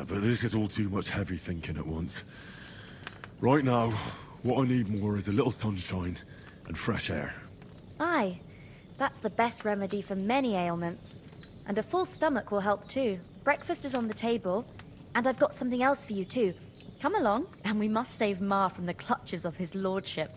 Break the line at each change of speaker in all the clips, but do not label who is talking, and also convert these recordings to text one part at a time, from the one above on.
but this is all too much heavy thinking at once. Right now, what I need more is a little sunshine and fresh air.
Aye, that's the best remedy for many ailments. And a full stomach will help too. Breakfast is on the table, and I've got something else for you too. Come along, and we must save Ma from the clutches of his lordship.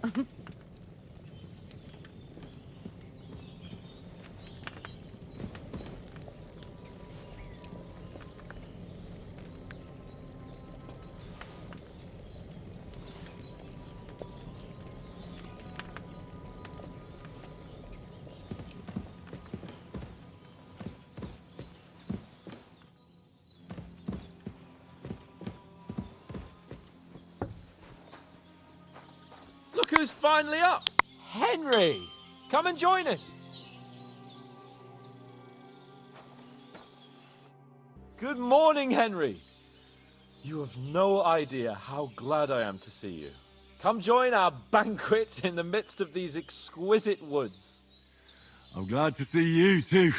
Look who's finally up! Henry! Come and join us! Good morning, Henry! You have no idea how glad I am to see you. Come join our banquet in the midst of these exquisite woods.
I'm glad to see you too.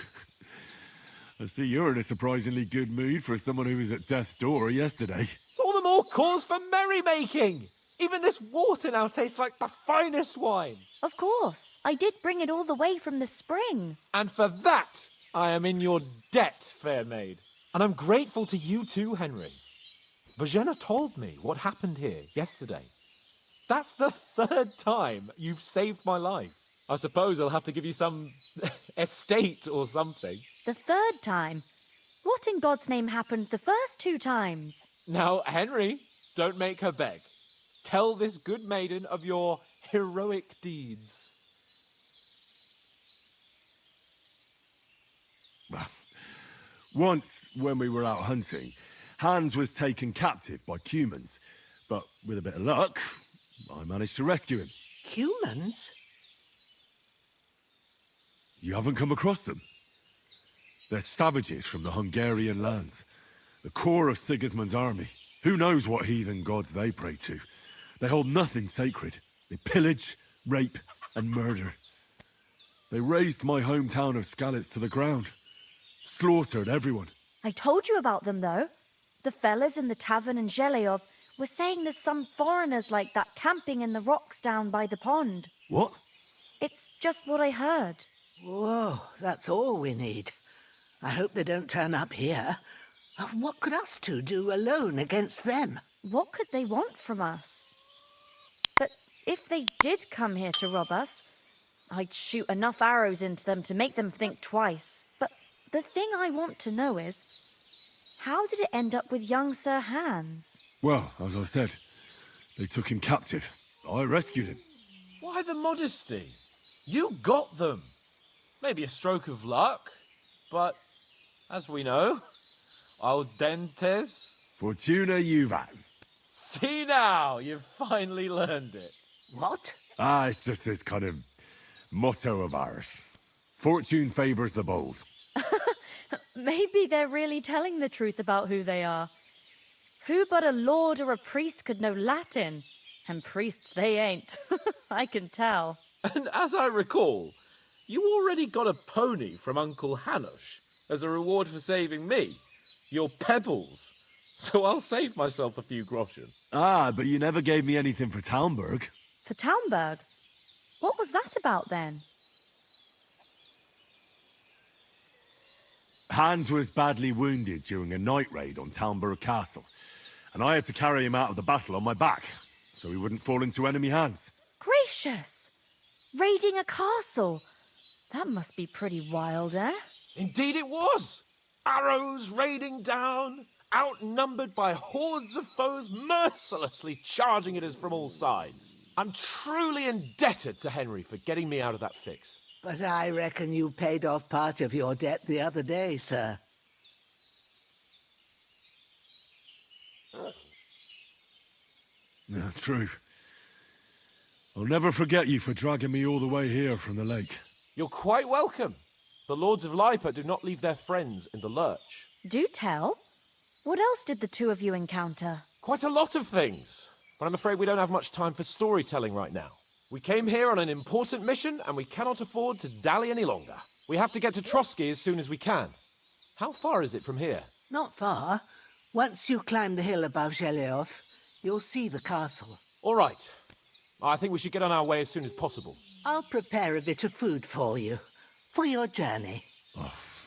I see you're in a surprisingly good mood for someone who was at death's door yesterday.
It's all the more cause for merrymaking! Even this water now tastes like the finest wine.
Of course, I did bring it all the way from the spring.
And for that, I am in your debt, fair maid. And I'm grateful to you too, Henry. Bojena told me what happened here yesterday. That's the third time you've saved my life. I suppose I'll have to give you some estate or something.
The third time? What in God's name happened the first 2 times?
Now, Henry, don't make her beg. Tell this good maiden of your heroic deeds.
Once, when we were out hunting, Hans was taken captive by humans. But with a bit of luck, I managed to rescue him.
Humans?
You haven't come across them? They're savages from the Hungarian lands. The core of Sigismund's army. Who knows what heathen gods they pray to? They hold nothing sacred. They pillage, rape, and murder. They razed my hometown of Skalitz to the ground. Slaughtered everyone.
I told you about them, though. The fellas in the tavern in Zheleov were saying there's some foreigners like that camping in the rocks down by the pond.
What?
It's just what I heard.
Whoa, that's all we need. I hope they don't turn up here. What could us two do alone against them?
What could they want from us? But if they did come here to rob us, I'd shoot enough arrows into them to make them think twice. But the thing I want to know is, how did it end up with young Sir Hans?
Well, as I said, they took him captive. I rescued him.
Why the modesty? You got them. Maybe a stroke of luck, but as we know, al dentes.
Fortuna juvat.
See now, you've finally learned it.
What?
It's just this kind of motto of ours. Fortune favors the bold.
Maybe they're really telling the truth about who they are. Who but a lord or a priest could know Latin? And priests they ain't. I can tell.
And as I recall, you already got a pony from Uncle Hanush as a reward for saving me. Your pebbles. So I'll save myself a few groschen.
But you never gave me anything for Talmberg.
For Talmberg? What was that about then?
Hans was badly wounded during a night raid on Talmberg Castle, and I had to carry him out of the battle on my back, so he wouldn't fall into enemy hands.
Gracious! Raiding a castle? That must be pretty wild, eh?
Indeed it was! Arrows raining down, outnumbered by hordes of foes mercilessly charging at us from all sides. I'm truly indebted to Henry for getting me out of that fix.
But I reckon you paid off part of your debt the other day, sir.
Yeah, true. I'll never forget you for dragging me all the way here from the lake.
You're quite welcome. The Lords of Lipa do not leave their friends in the lurch.
Do tell. What else did the two of you encounter?
Quite a lot of things, but I'm afraid we don't have much time for storytelling right now. We came here on an important mission, and we cannot afford to dally any longer. We have to get to Trotsky as soon as we can. How far is it from here?
Not far. Once you climb the hill above Geleoth, you'll see the castle.
All right. I think we should get on our way as soon as possible.
I'll prepare a bit of food for you, for your journey.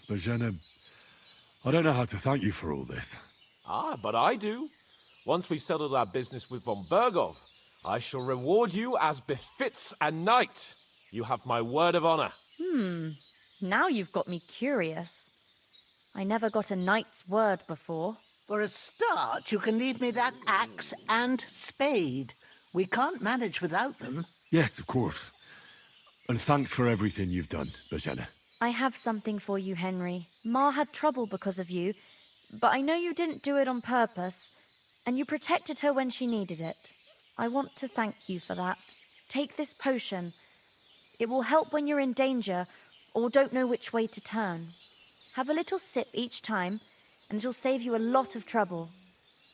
Bozhena, I don't know how to thank you for all this.
Ah, but I do. Once we've settled our business with von Bergov, I shall reward you as befits a knight. You have my word of honor.
Now you've got me curious. I never got a knight's word before.
For a start, you can leave me that axe and spade. We can't manage without them.
Yes, of course. And thanks for everything you've done, Bozhena.
I have something for you, Henry. Ma had trouble because of you, but I know you didn't do it on purpose, and you protected her when she needed it. I want to thank you for that. Take this potion. It will help when you're in danger or don't know which way to turn. Have a little sip each time, and it'll save you a lot of trouble.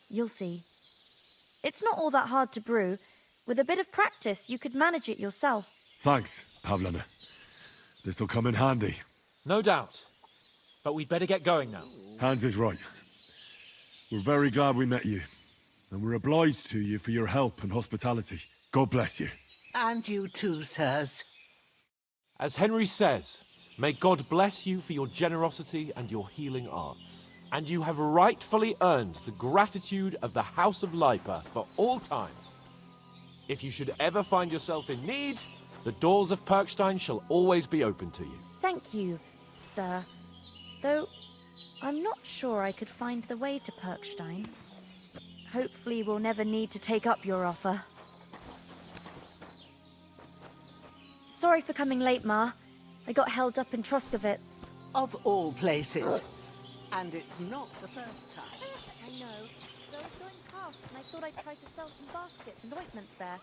You'll see. It's not all that hard to brew. With a bit of practice, you could manage it yourself.
Thanks, Pavlana. This'll come in handy.
No doubt. But we'd better get going now.
Hans is right. We're very glad we met you, and we're obliged to you for your help and hospitality. God bless you.
And you too, sirs.
As Henry says, may God bless you for your generosity and your healing arts. And you have rightfully earned the gratitude of the House of Lipa for all time. If you should ever find yourself in need, the doors of Perkstein shall always be open to you.
Thank you, sir. Though, I'm not sure I could find the way to Perkstein. Hopefully we'll never need to take up your offer. Sorry for coming late, Ma. I got held up in Troskowitz.
Of all places. And it's not the first time.
I know. So I was going past and I thought I'd try to sell some baskets and ointments there.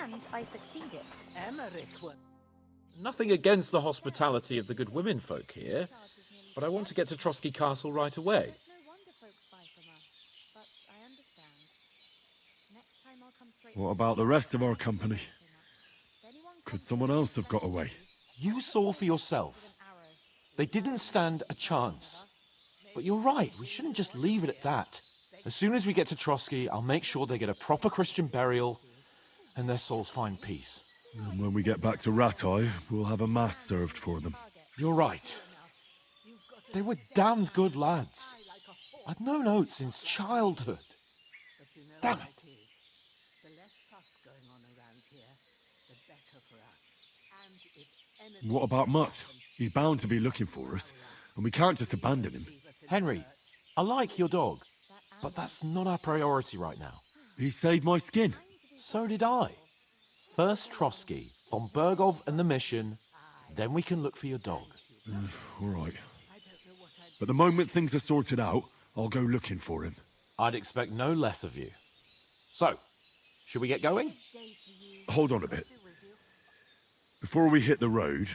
And I succeeded.
Emmerich would.
Nothing against the hospitality of the good women folk here, but I want to get to Trotsky Castle right away.
There's no wonder folks buy from us, but I understand. Next time I'll come straight.
What about the rest of our company?
If anyone
Could
comes
someone else have got away?
You saw for yourself.
arrow,
They didn't stand a chance. But you're right, we shouldn't just leave it at that. As soon as we get to Trotsky, I'll make sure they get a proper Christian burial and their souls find peace.
And when we get back to Ratai, we'll have a mass served for them.
You're right. They were damned good lads. I'd known Oates since childhood.
But you know
Damn
how
it.
is. The less fuss going on around here, the better for us. And if enemy
What about Mutt? He's bound to be looking for us, and we can't just abandon him.
Henry, I like your dog, but that's not our priority right now.
He saved my skin.
So did I. First Trotsky, von Bergov and the mission, then we can look for your dog.
All right. But the moment things are sorted out, I'll go looking for him.
I'd expect no less of you. So, should we get going?
Hold on a bit. Before we hit the road,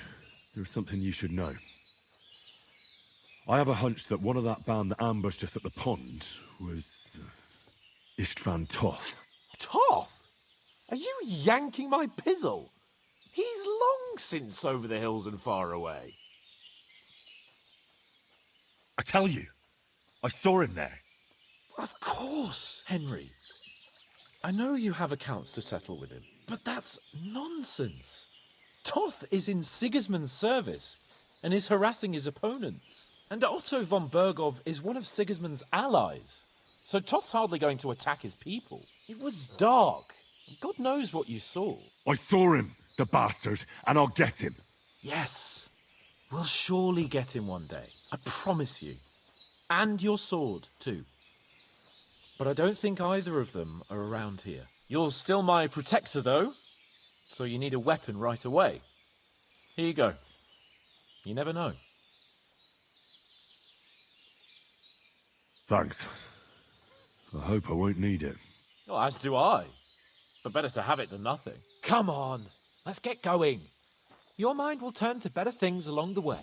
there's something you should know. I have a hunch that one of that band that ambushed us at the pond was Istvan Toth.
Toth? Are you yanking my pizzle? He's long since over the hills and far away.
I tell you, I saw him there.
Of course, Henry. I know you have accounts to settle with him, but that's nonsense. Toth is in Sigismund's service and is harassing his opponents. And Otto von Bergov is one of Sigismund's allies. So Toth's hardly going to attack his people. It was dark. God knows what you saw.
I saw him, the bastard, and I'll get him.
Yes, we'll surely get him one day. I promise you. And your sword, too. But I don't think either of them are around here. You're still my protector, though, so you need a weapon right away. Here you go. You never know.
Thanks. I hope I won't need it.
Well, as do I. But better to have it than nothing. Come on, let's get going. Your mind will turn to better things along the way.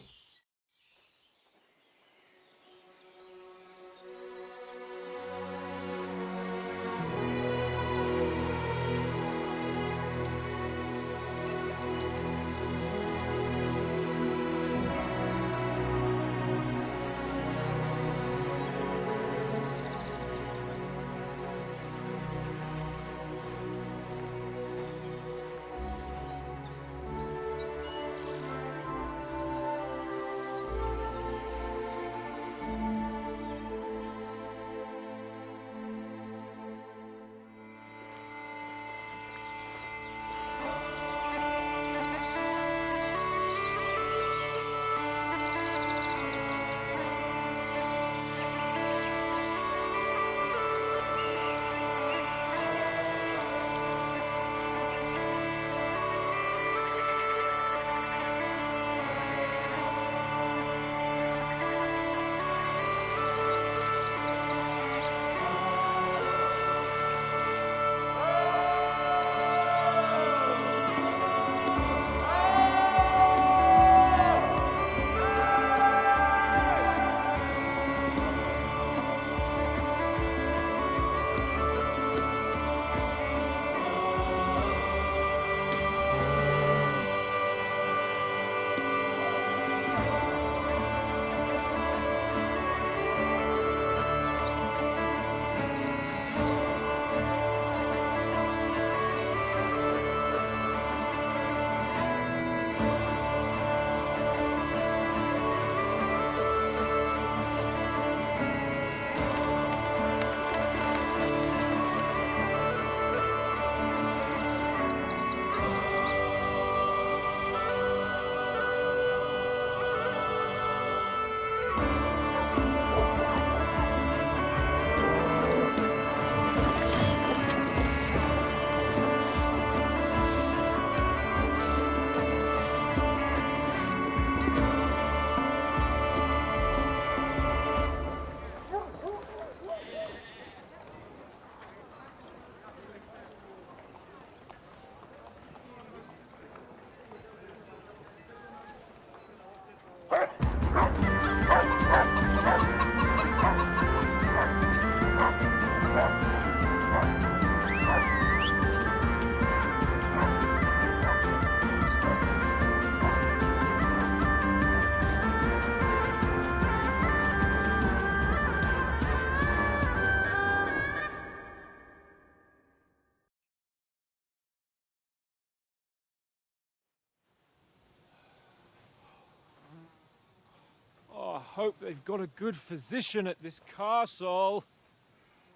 hope they've got a good physician at this castle.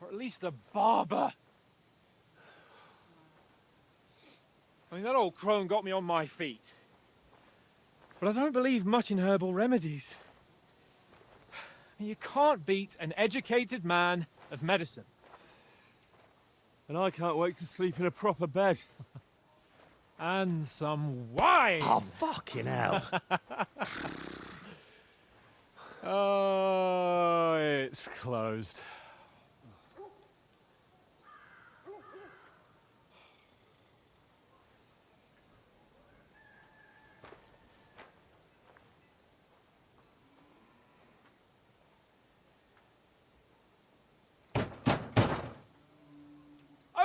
Or at least a barber. I mean, that old crone got me on my feet. But I don't believe much in herbal remedies. You can't beat an educated man of medicine.
And I can't wait to sleep in a proper bed.
And some wine!
Oh, fucking hell.
Oh, it's closed.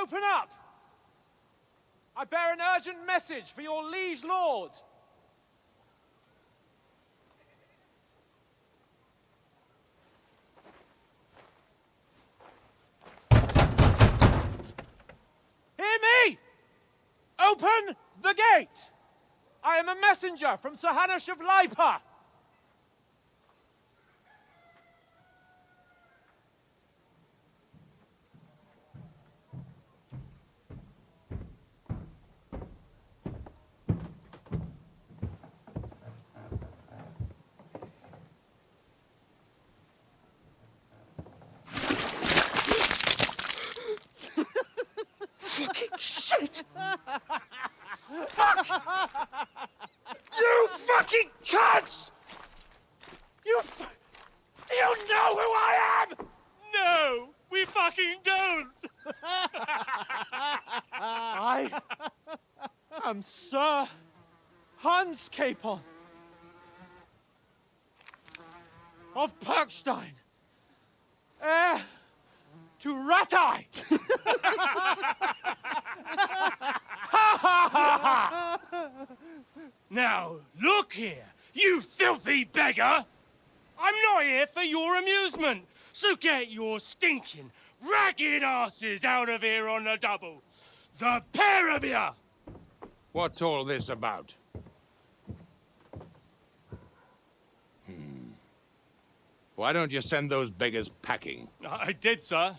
Open up! I bear an urgent message for your liege lord. Hear me! Open the gate! I am a messenger from Sir Hanush of Lipa.
Fucking shit! Fuck! You fucking cunts! Do you know who I am?
No, we fucking don't! I am Sir Hans Capon of Perkstein, heir to Ratai!
Now, look here, you filthy beggar! I'm not here for your amusement, so get your stinking, ragged asses out of here on the double. The pair of you!
What's all this about? Why don't you send those beggars packing?
I did, sir.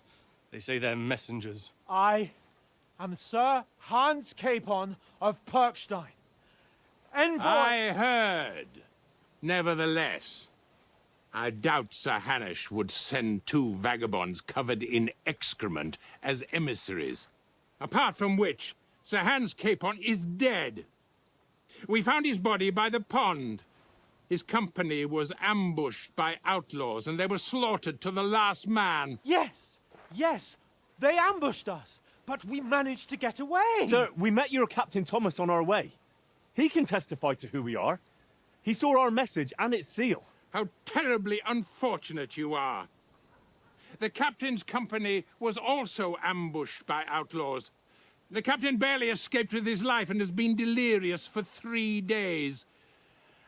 They say they're messengers.
I am Sir Hans Capon of Perkstein, envoy...
I heard. Nevertheless, I doubt Sir Hanush would send two vagabonds covered in excrement as emissaries. Apart from which, Sir Hans Capon is dead. We found his body by the pond. His company was ambushed by outlaws, and they were slaughtered to the last man.
Yes, they ambushed us, but we managed to get away.
Sir, we met your Captain Thomas on our way. He can testify to who we are. He saw our message and its seal.
How terribly unfortunate you are. The captain's company was also ambushed by outlaws. The captain barely escaped with his life and has been delirious for 3 days.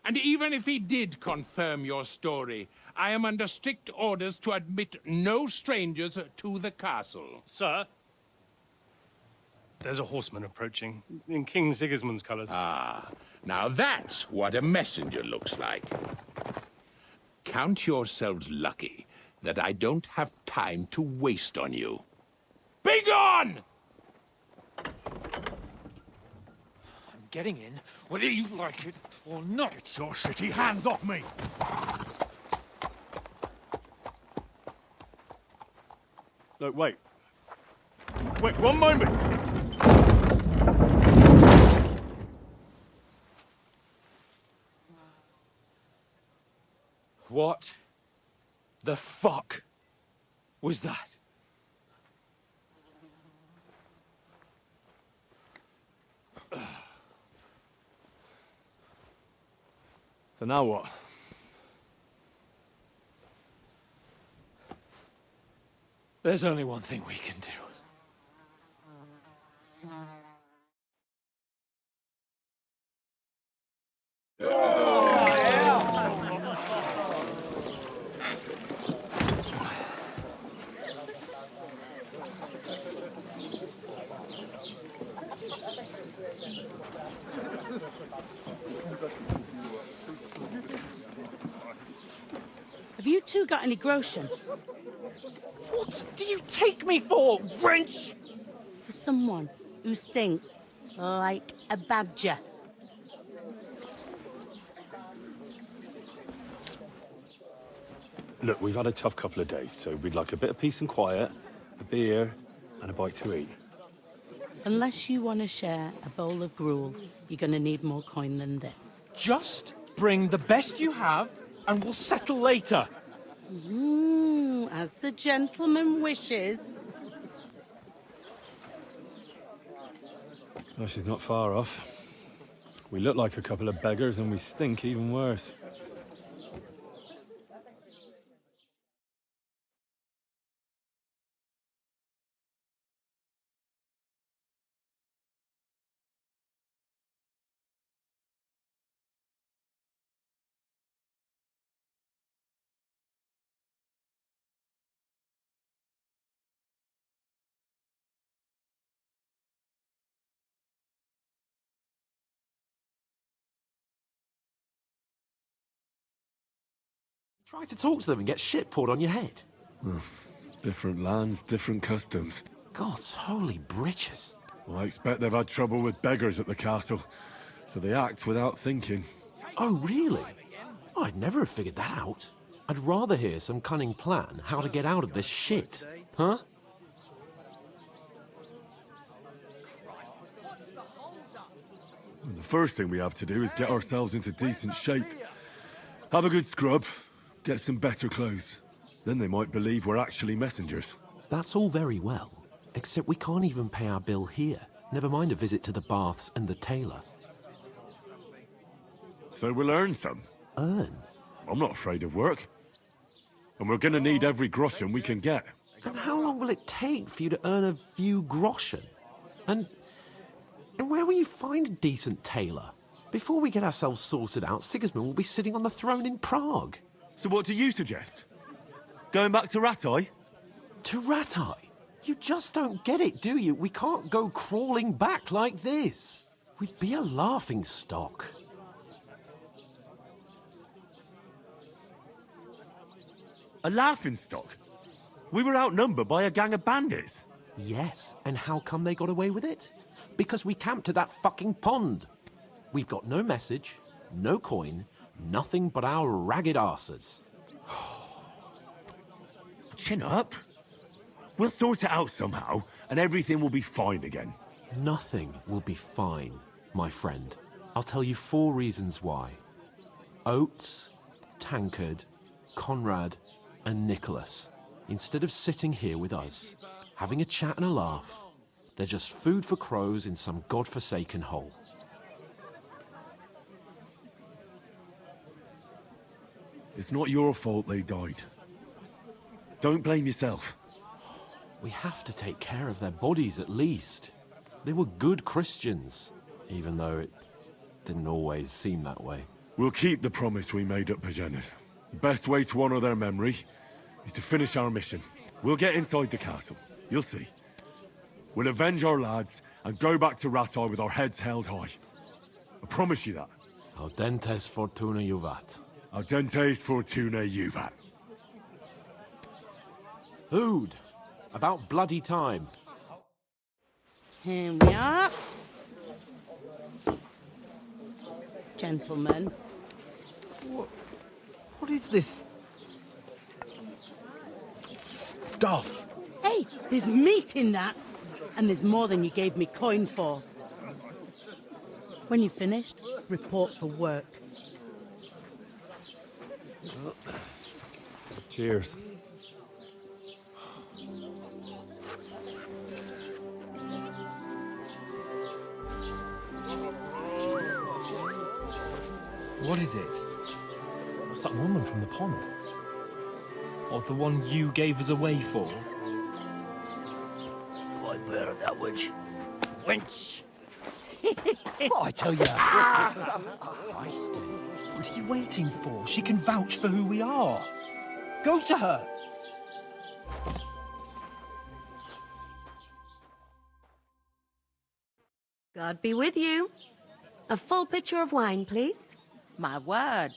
And even if he did confirm your story, I am under strict orders to admit no strangers to the castle.
Sir, there's a horseman approaching in King Sigismund's colours.
Ah, now that's what a messenger looks like. Count yourselves lucky that I don't have time to waste on you. Be gone!
I'm getting in, whether you like it or not.
Your shitty hands off me!
Look, wait. Wait, one moment!
What the fuck was that?
So now what?
There's only one thing we can do.
two got any groschen?
What do you take me for, wench?
For someone who stinks like a badger.
Look, we've had a tough couple of days, so we'd like a bit of peace and quiet, a beer, and a bite to eat.
Unless you want to share a bowl of gruel, you're going to need more coin than this.
Just bring the best you have, and we'll settle later.
As the gentleman wishes.
Well, she's not far off. We look like a couple of beggars, and we stink even worse.
Try to talk to them and get shit poured on your head.
Different lands, different customs.
God's holy britches.
Well, I expect they've had trouble with beggars at the castle, so they act without thinking.
Oh, really? I'd never have figured that out. I'd rather hear some cunning plan how to get out of this shit. Huh?
And the first thing we have to do is get ourselves into decent shape. Have a good scrub, get some better clothes. Then they might believe we're actually messengers.
That's all very well, except we can't even pay our bill here. Never mind a visit to the baths and the tailor.
So we'll earn some.
Earn?
I'm not afraid of work. And we're gonna need every groschen we can get.
And how long will it take for you to earn a few groschen? And where will you find a decent tailor? Before we get ourselves sorted out, Sigismund will be sitting on the throne in Prague.
So what do you suggest? Going back to Rattay?
To Rattay? You just don't get it, do you? We can't go crawling back like this. We'd be a laughing stock.
A laughingstock? We were outnumbered by a gang of bandits.
Yes, and how come they got away with it? Because we camped at that fucking pond. We've got no message, no coin, nothing but our ragged arses.
Chin up. We'll sort it out somehow, and everything will be fine again.
Nothing will be fine, my friend. I'll tell you 4 reasons why. Oates, Tankard, Conrad, and Nicholas, instead of sitting here with us, having a chat and a laugh, they're just food for crows in some godforsaken hole.
It's not your fault they died. Don't blame yourself.
We have to take care of their bodies at least. They were good Christians, even though it didn't always seem that way.
We'll keep the promise we made at Pagenas. The best way to honor their memory is to finish our mission. We'll get inside the castle. You'll see. We'll avenge our lads and go back to Rattay with our heads held high. I promise you that.
Audentes fortuna juvat.
Audentes fortuna juvat.
Food. About bloody time.
Here we are. Gentlemen.
What is this stuff?
Hey, there's meat in that. And there's more than you gave me coin for. When you're finished, report for work.
Cheers.
What is it?
What's that woman from the pond?
Or the one you gave us away for?
I bear that witch. Wench!
What I tell you? What are you waiting for? She can vouch for who we are. Go to her.
God be with you. A full pitcher of wine, please.
My word,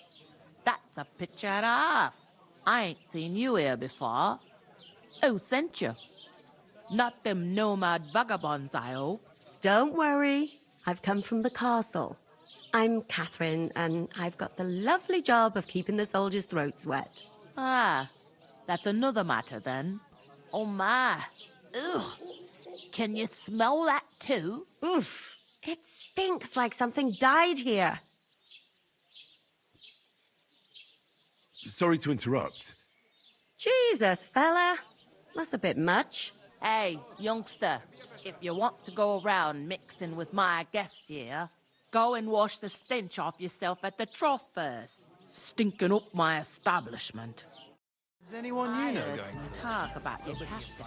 that's a pitcher and a half.
I ain't seen you here before. Who sent you? Not them nomad vagabonds, I hope.
Don't worry. I've come from the castle. I'm Catherine, and I've got the lovely job of keeping the soldiers' throats wet.
Ah, that's another matter then. Oh my. Ugh. Can you smell that too?
Oof. It stinks like something died here.
Sorry to interrupt.
Jesus, fella. That's a bit much.
Hey, youngster, if you want to go around mixing with my guests here, go and wash the stench off yourself at the trough first. Stinking up my establishment.
Is anyone you know
I heard
going
some
to...
talk about your captain.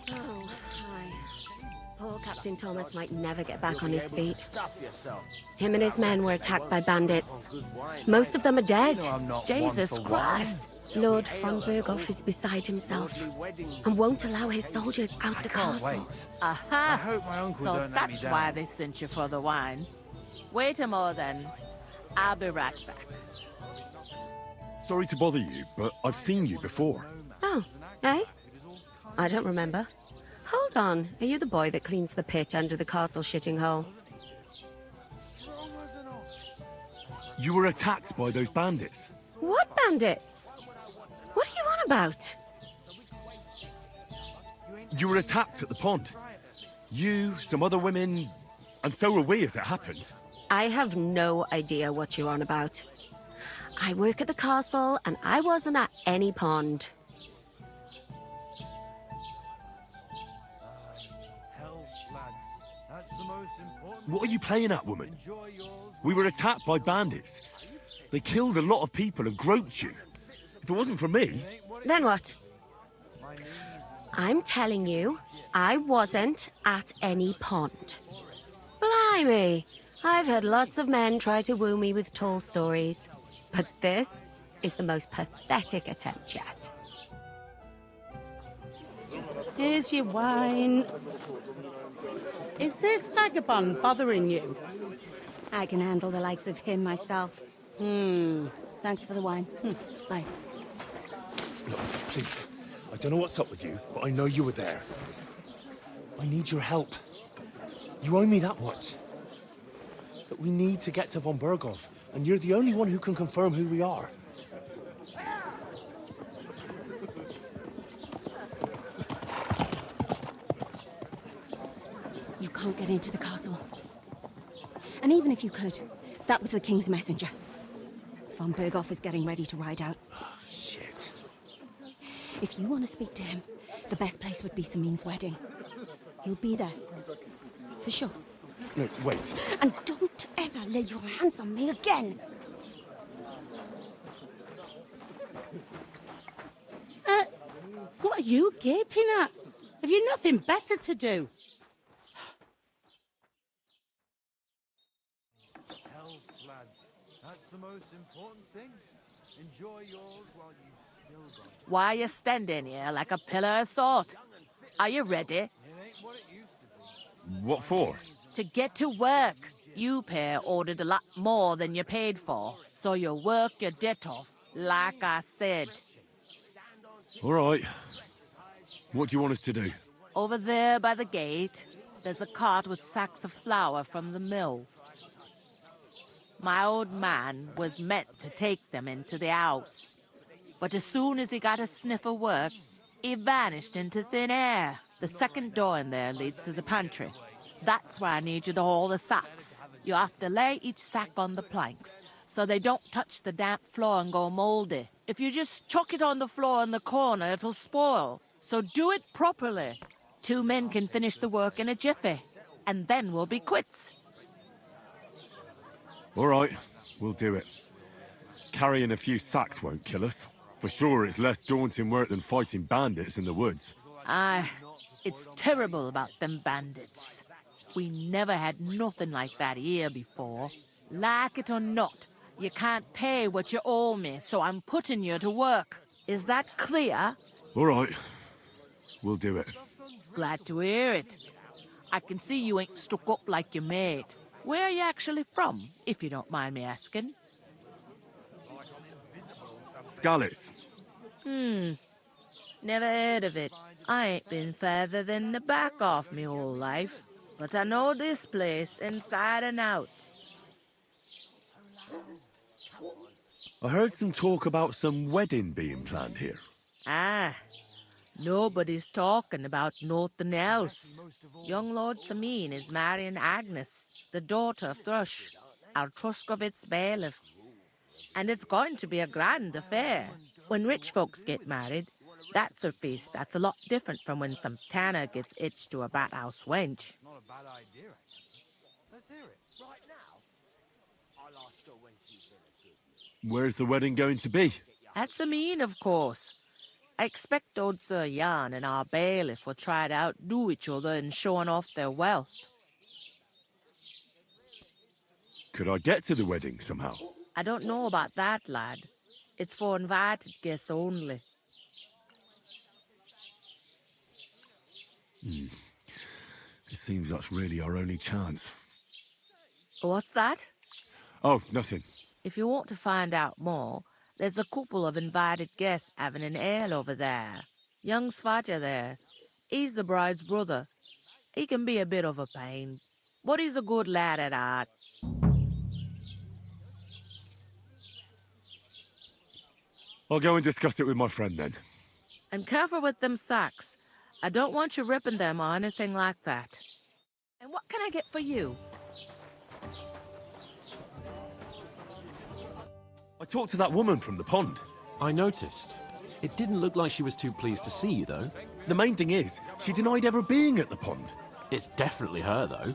Oh, hi. Poor Captain Thomas might never get back on his feet. Him and his men were attacked by bandits. Most of them are dead.
Jesus Christ!
Lord von Berghoff is beside himself and won't allow his soldiers out the castle.
Aha!
I hope my uncle
So
don't let me
that's
down.
why they sent you for the wine. Wait a moment then. I'll be right back.
Sorry to bother you, but I've seen you before.
Oh, eh? I don't remember. Hold on. Are you the boy that cleans the pit under the castle shitting hole?
You were attacked by those bandits.
What bandits? What are you on about?
You were attacked at the pond. You, some other women, and so were we as it happened.
I have no idea what you're on about. I work at the castle, and I wasn't at any pond.
What are you playing at, woman? We were attacked by bandits. They killed a lot of people and groped you. If it wasn't for me...
Then what? I'm telling you, I wasn't at any pond. Blimey! I've had lots of men try to woo me with tall stories, but this is the most pathetic attempt yet.
Here's your wine. Is this vagabond bothering you?
I can handle the likes of him myself. Thanks for the wine. Bye.
Look, please. I don't know what's up with you, but I know you were there. I need your help. You owe me that much. But we need to get to von Berghoff, and you're the only one who can confirm who we are.
You can't get into the castle. And even if you could, that was the King's messenger. Von Berghoff is getting ready to ride out.
Oh, shit.
If you want to speak to him, the best place would be Samin's wedding. He'll be there. For sure.
No, wait.
And don't ever lay your hands on me again!
What are you gaping at? Have you nothing better to do?
Health, lads. That's the most important thing. Enjoy yours while you've still got it.
Why are you standing here like a pillar of salt? Are you ready?
It ain't what it used to be.
What for?
To get to work. You pair ordered a lot more than you paid for, so you work your debt off, like I said.
All right. What do you want us to do?
Over there by the gate, there's a cart with sacks of flour from the mill. My old man was meant to take them into the house. But as soon as he got a sniff of work, he vanished into thin air. The second door in there leads to the pantry. That's why I need you to haul the sacks. You have to lay each sack on the planks, so they don't touch the damp floor and go moldy. If you just chuck it on the floor in the corner, it'll spoil. So do it properly. 2 men can finish the work in a jiffy, and then we'll be quits.
All right, we'll do it. Carrying a few sacks won't kill us. For sure, it's less daunting work than fighting bandits in the woods.
Aye, it's terrible about them bandits. We never had nothing like that here before. Like it or not, you can't pay what you owe me, so I'm putting you to work. Is that clear?
All right, we'll do it.
Glad to hear it. I can see you ain't stuck up like your mate. Where are you actually from, if you don't mind me asking?
Skalitz.
Never heard of it. I ain't been further than the back of me whole life, but I know this place inside and out.
I heard some talk about some wedding being planned here.
Ah, nobody's talking about nothing else. Young Lord Samin is marrying Agnes, the daughter of Thrush, our Truskovitz bailiff. And it's going to be a grand affair. When rich folks get married, that's a feast that's a lot different from when some tanner gets hitched to a bathouse wench.
Not a bad idea, actually. Let's hear it. Right now. I lost her when she's in a good mood.
Where's the wedding going to be?
At Samin, of course. I expect old Sir Jan and our bailiff will try to outdo each other in showing off their wealth.
Could I get to the wedding somehow?
I don't know about that, lad. It's for invited guests only.
It seems that's really our only chance.
What's that?
Oh, nothing.
If you want to find out more, there's a couple of invited guests having an ale over there. Young Svatja there. He's the bride's brother. He can be a bit of a pain, but he's a good lad at heart.
I'll go and discuss it with my friend then.
And careful with them sacks. I don't want you ripping them or anything like that. And what can I get for you?
I talked to that woman from the pond.
I noticed. It didn't look like she was too pleased to see you, though.
The main thing is, she denied ever being at the pond.
It's definitely her, though.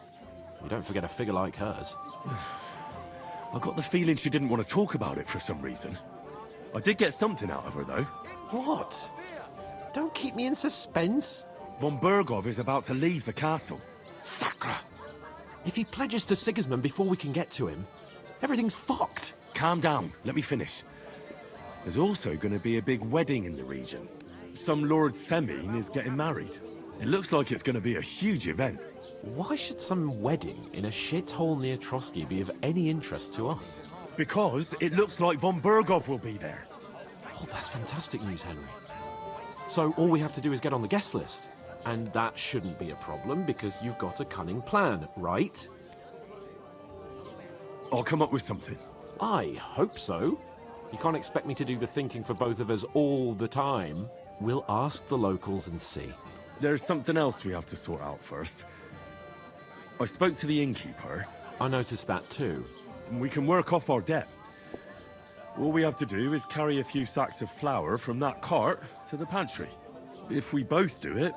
You don't forget a figure like hers.
I got the feeling she didn't want to talk about it for some reason. I did get something out of her, though.
What? Don't keep me in suspense.
Von Bergov is about to leave the castle.
Sacra! If he pledges to Sigismund before we can get to him, everything's fucked.
Calm down. Let me finish. There's also going to be a big wedding in the region. Some Lord Semine is getting married. It looks like it's going to be a huge event.
Why should some wedding in a shithole near Trotsky be of any interest to us?
Because it looks like Von Bergov will be there.
Oh, that's fantastic news, Henry. So all we have to do is get on the guest list. And that shouldn't be a problem because you've got a cunning plan, right?
I'll come up with something.
I hope so. You can't expect me to do the thinking for both of us all the time. We'll ask the locals and see.
There's something else we have to sort out first. I spoke to the innkeeper.
I noticed that too.
We can work off our debt. All we have to do is carry a few sacks of flour from that cart to the pantry. If we both do it,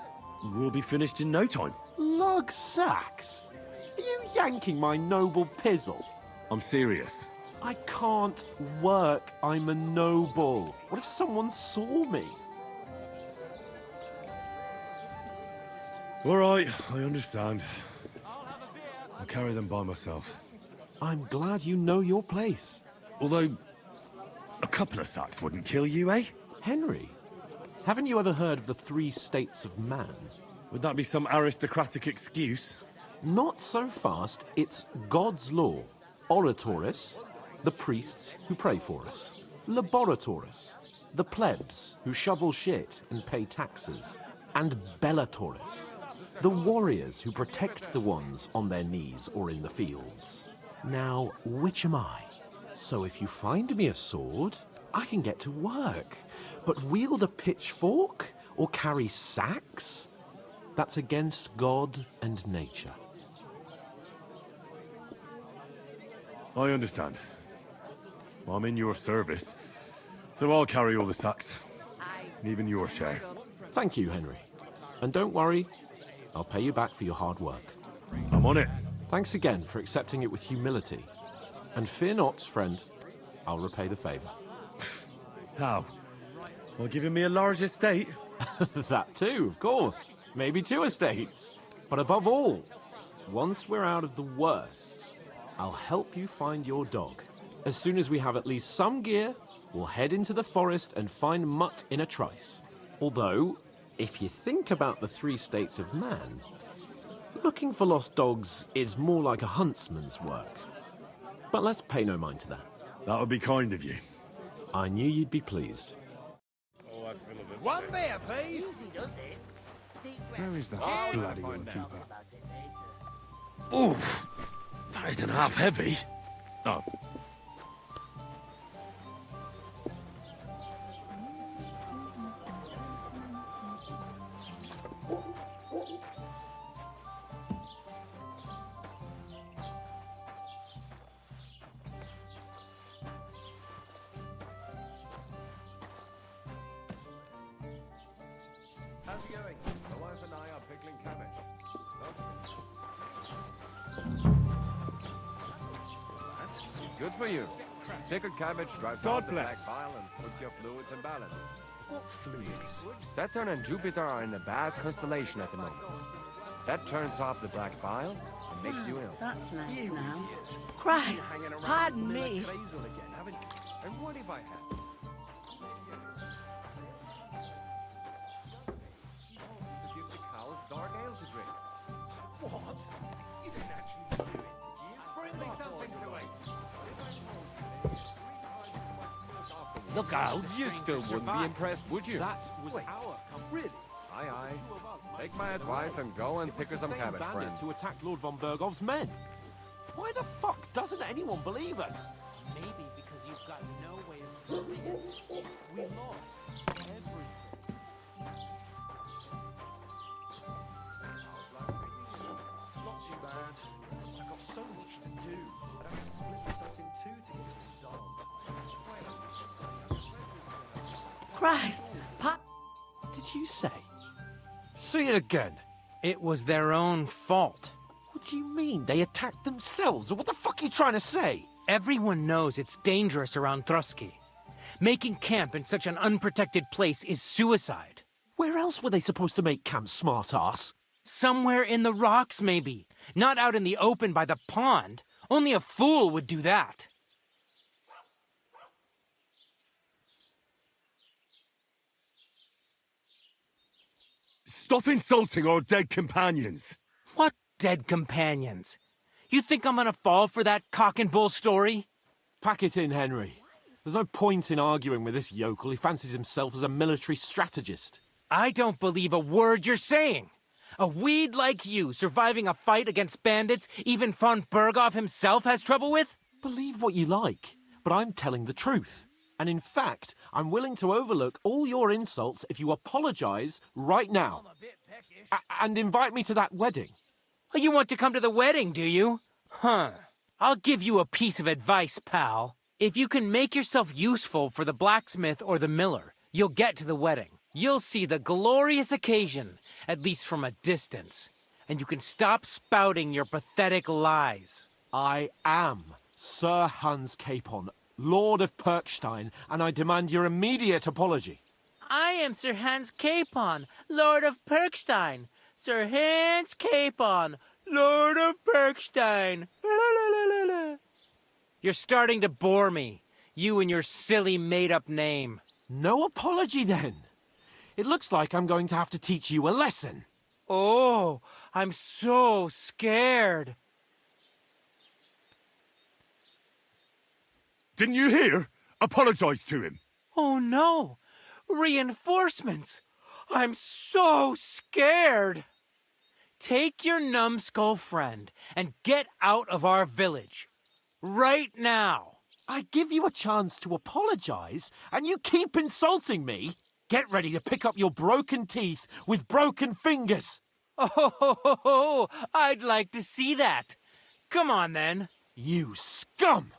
we'll be finished in no time.
Lug sacks? Are you yanking my noble pizzle?
I'm serious.
I can't work. I'm a noble. What if someone saw me?
All right, I understand. I'll carry them by myself.
I'm glad you know your place.
Although, a couple of sacks wouldn't kill you, eh?
Henry, haven't you ever heard of the 3 states of man?
Would that be some aristocratic excuse?
Not so fast. It's God's law. Oratoris, the priests who pray for us. Laboratoris, the plebs who shovel shit and pay taxes. And Bellatoris, the warriors who protect the ones on their knees or in the fields. Now, which am I? So if you find me a sword, I can get to work. But wield a pitchfork or carry sacks? That's against God and nature.
I understand. I'm in your service, so I'll carry all the sacks. Even your share.
Thank you, Henry. And don't worry, I'll pay you back for your hard work.
I'm on it.
Thanks again for accepting it with humility. And fear not, friend, I'll repay the favor.
How? By giving me a large estate?
That too, of course. Maybe 2 estates. But above all, once we're out of the worst, I'll help you find your dog. As soon as we have at least some gear, we'll head into the forest and find Mutt in a trice. Although, if you think about the 3 states of man, Looking for lost dogs is more like a huntsman's work. But let's pay no mind to that.
That would be kind of you.
I knew you'd be pleased.
One beer, please.
Where is that bloody old keeper? Oof! That isn't half heavy. Oh.
How's it going? My wife and I are pickling cabbage. It's good for you. Pickled cabbage drives out the black bile and puts your fluids in balance.
What fluids?
Saturn and Jupiter are in a bad constellation at the moment. That turns off the black bile and makes you ill.
That's nice now.
Christ, pardon me.
And what if I had? To give the cows dark ale to drink. What? You didn't actually do it, did you? Bring me something to eat. Look out, you still wouldn't be impressed, would you?
That was our... Really?
Aye, aye. Take my advice and go and pick her some cabbage, friend.
Bandits who attacked Lord von Bergov's men. Why the fuck doesn't anyone believe us?
Maybe because you've got no way of proving it. We lost everything.
Not too bad. I've got so much to do. I'd have to split myself in two to get this done.
Christ,
Did you say?
See it again. It was their own fault.
What do you mean? They attacked themselves? What the fuck are you trying to say?
Everyone knows it's dangerous around Trotsky. Making camp in such an unprotected place is suicide.
Where else were they supposed to make camp, smart-ass?
Somewhere in the rocks, maybe. Not out in the open by the pond. Only a fool would do that.
Stop insulting our dead companions.
What dead companions? You think I'm gonna fall for that cock and bull story?
Pack it in, Henry. There's no point in arguing with this yokel. He fancies himself as a military strategist.
I don't believe a word you're saying. A weed like you surviving a fight against bandits even von Bergov himself has trouble with?
Believe what you like, but I'm telling the truth. And in fact, I'm willing to overlook all your insults if you apologize right now. And invite me to that wedding.
Oh, you want to come to the wedding, do you? Huh. I'll give you a piece of advice, pal. If you can make yourself useful for the blacksmith or the miller, you'll get to the wedding. You'll see the glorious occasion, at least from a distance. And you can stop spouting your pathetic lies.
I am Sir Hans Capon, Lord of Perkstein, and I demand your immediate apology.
I am Sir Hans Capon, Lord of Perkstein. Sir Hans Capon, Lord of Perkstein. You're starting to bore me, you and your silly made-up name.
No apology, then. It looks like I'm going to have to teach you a lesson.
Oh, I'm so scared.
Didn't you hear? Apologize to him.
Oh no! Reinforcements! I'm so scared! Take your numbskull friend and get out of our village. Right now!
I give you a chance to apologize, and you keep insulting me? Get ready to pick up your broken teeth with broken fingers.
Oh, I'd like to see that. Come on, then.
You scum!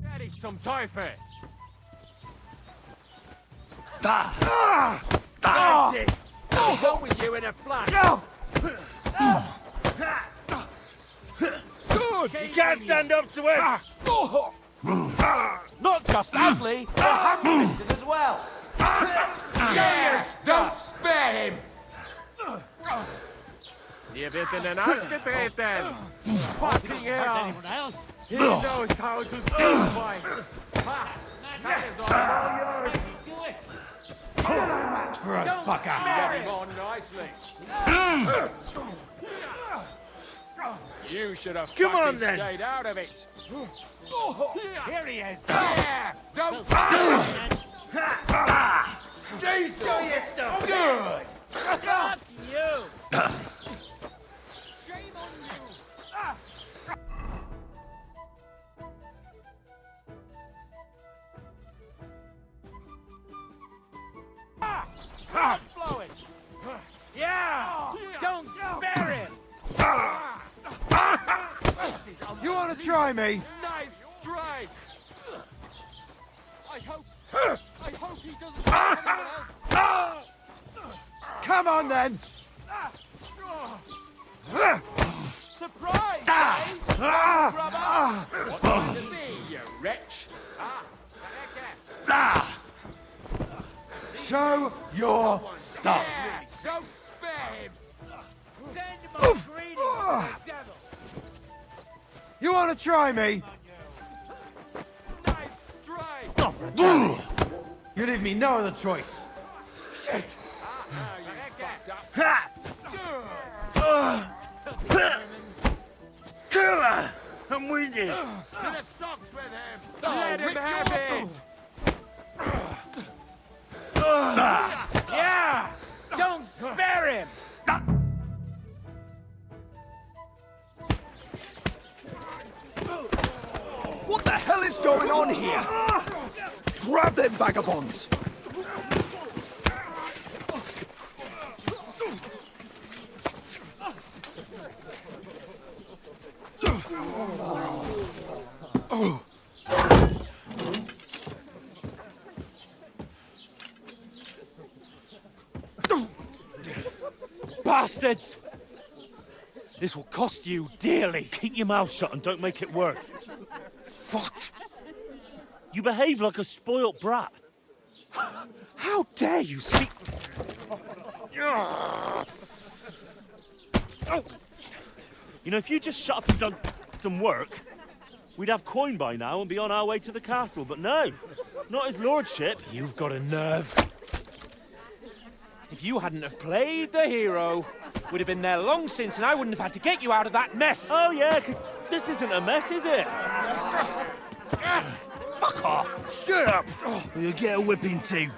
Daddy, some typhoid.
That's it! I'll go with you in a flash!
Good! You can't stand up to us!
Not just Ashley, but ham-fisted as well.
Yes! Don't spare him!
Je bent in een as getreten. Fucking hell. He knows how to still fight. Ha! That is all yours. Do it.
For us, fucker.
Get him on nicely. You should have fucking stayed out of it.
Here he is.
Yeah! Don't
Jesus! Show your stuff. Good.
Fuck you! Shame on you! Blow it! Yeah! Don't spare him!
You want to try me?
Nice strike! I hope he doesn't find anyone else!
Come on then.
Surprise! Eh? Brother! What's going to be, you wretch?
Show your stuff.
Yeah, don't spare him! Send my greetings to the devil!
You want to try me?
Nice strike!
You leave me no other choice. Shit.
Killer! I'm with you! To the stocks with him! Let him have it! Yeah! Don't spare him!
What the hell is going on here? Grab them vagabonds!
Bastards! This will cost you dearly. Keep your mouth shut and don't make it worse. What? You behave like a spoilt brat. How dare you speak... You know, if you just shut up and done some work, we'd have coin by now and be on our way to the castle. But no, not his lordship. You've got a nerve. If you hadn't have played the hero, we'd have been there long since and I wouldn't have had to get you out of that mess. Oh, yeah, because this isn't a mess, is it? Fuck off.
Shut up! Or you'll get a whipping too.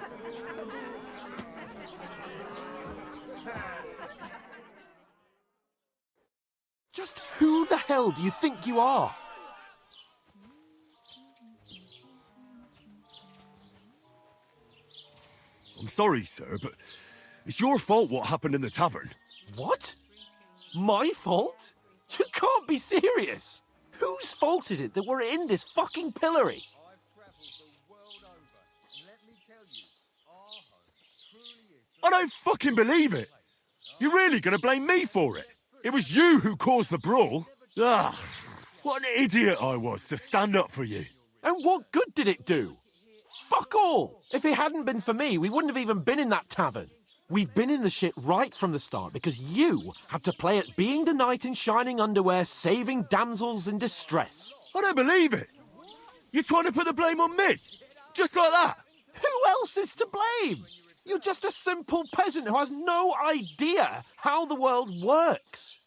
Just who the hell do you think you are?
I'm sorry, sir, but it's your fault what happened in the tavern.
What? My fault? You can't be serious. Whose fault is it that we're in this fucking pillory?
I don't fucking believe it. You're really gonna blame me for it? It was you who caused the brawl. Ah, what an idiot I was to stand up for you.
And what good did it do? Fuck all! If it hadn't been for me, we wouldn't have even been in that tavern. We've been in the shit right from the start because you had to play at being the knight in shining underwear, saving damsels in distress.
I don't believe it. You're trying to put the blame on me? Just like that?
Who else is to blame? You're just a simple peasant who has no idea how the world works.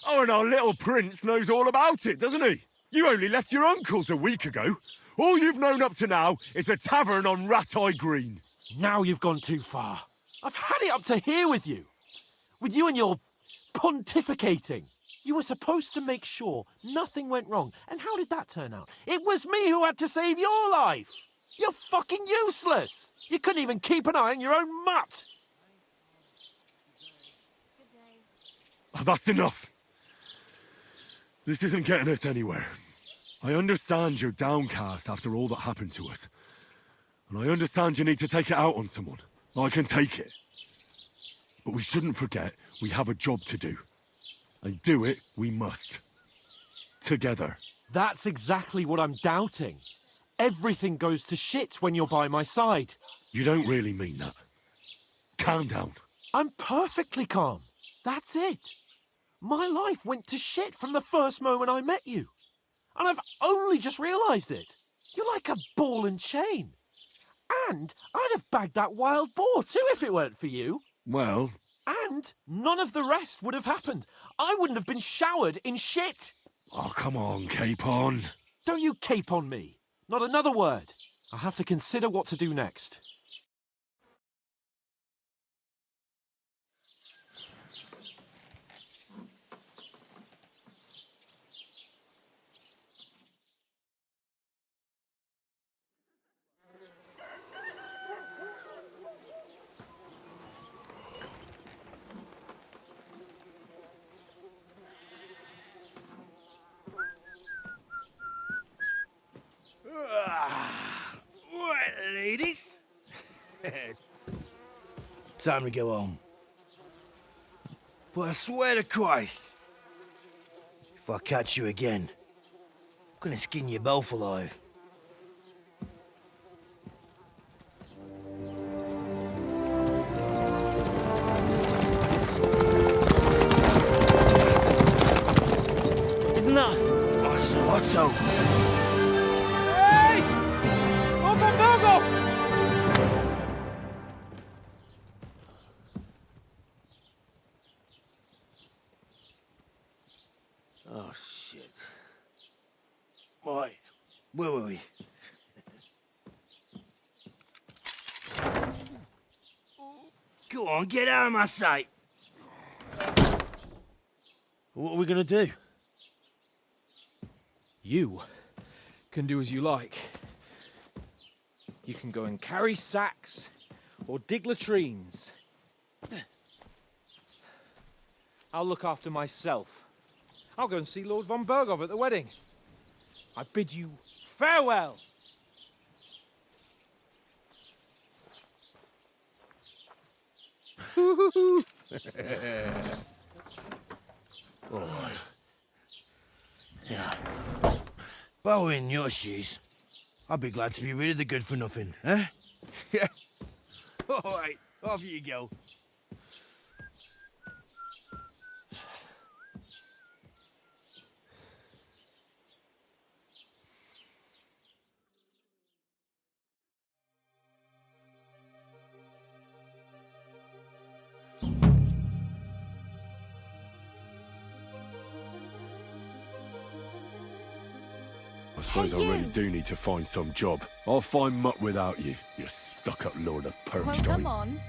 Oh, and our little prince knows all about it, doesn't he? You only left your uncle's a week ago. All you've known up to now is a tavern on Rat-Eye Green.
Now you've gone too far. I've had it up to here with you. With you and your pontificating. You were supposed to make sure nothing went wrong. And how did that turn out? It was me who had to save your life. You're fucking useless. You couldn't even keep an eye on your own mutt.
Oh, that's enough. This isn't getting us anywhere. I understand you're downcast after all that happened to us. And I understand you need to take it out on someone. I can take it. But we shouldn't forget we have a job to do. And do it we must. Together.
That's exactly what I'm doubting. Everything goes to shit when you're by my side.
You don't really mean that. calm down.
I'm perfectly calm. That's it. My life went to shit from the first moment I met you. And I've only just realised it. You're like a ball and chain. And I'd have bagged that wild boar too if it weren't for you.
Well...
And none of the rest would have happened. I wouldn't have been showered in shit.
Oh, come on, Capon.
Don't you cape on me. Not another word. I have to consider what to do next.
Right, ladies. Time to go home. But I swear to Christ, if I catch you again, I'm gonna skin you both alive.
Isn't that?
Otto!
Hey! Lord von Berghoff!
Oh, shit. Right, where were we? Go on, get out of my sight!
What are we gonna do?
You can do as you like. You can go and carry sacks or dig latrines. I'll look after myself. I'll go and see Lord von Berghoff at the wedding. I bid you farewell.
Oh. Yeah. If I were in your shoes, I'd be glad to be rid of the good for nothing, eh? Yeah. All right, off you go.
I suppose I really do need to find some job. I'll find muck without you, you stuck-up lord of Perchdown.
Well, come on.